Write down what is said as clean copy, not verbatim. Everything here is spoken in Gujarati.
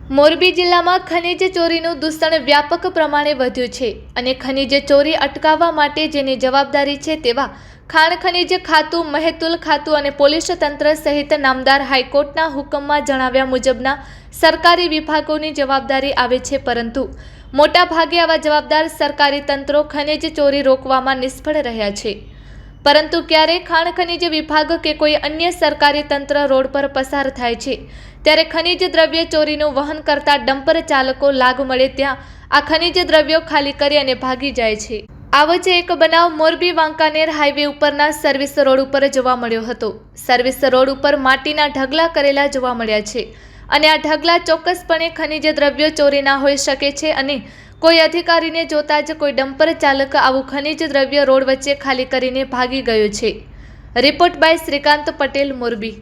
મોરબી જિલ્લામાં ખનીજ ચોરીનું દૂષણ વ્યાપક પ્રમાણે વધ્યું છે અને ખનીજ ચોરી અટકાવવા માટે જેની જવાબદારી છે તેવા ખાણ ખનીજ ખાતું, મહેતુલ ખાતું અને પોલીસ તંત્ર સહિત નામદાર હાઈકોર્ટના હુકમમાં જણાવ્યા મુજબના સરકારી વિભાગોની જવાબદારી આવે છે, પરંતુ મોટા ભાગે આવા જવાબદાર સરકારી તંત્રો ખનીજ ચોરી રોકવામાં નિષ્ફળ રહ્યા છે। પરંતુ ક્યારેક ખાણ ખનીજ વિભાગ કે કોઈ અન્ય સરકારી તંત્ર રોડ પર પસાર થાય છે ત્યારે ખનીજ દ્રવ્ય ચોરીનું વહન કરતા ડમ્પર ચાલકો લાગ મળે ત્યાં આ ખનીજ દ્રવ્યો ખાલી કરી અને ભાગી જાય છે। આવો જ એક બનાવ મોરબી વાંકાનેર હાઈવે ઉપરના સર્વિસ રોડ ઉપર જોવા મળ્યો હતો। સર્વિસ રોડ ઉપર માટીના ઢગલા કરેલા જોવા મળ્યા છે અને આ ઢગલા ચોક્કસપણે ખનીજ દ્રવ્યો ચોરીના હોઈ શકે છે અને કોઈ અધિકારીને જોતા જ કોઈ ડમ્પર ચાલક આવું ખનીજ દ્રવ્ય રોડ વચ્ચે ખાલી કરીને ભાગી ગયો છે। Report by Shrikant Patel, Morbi.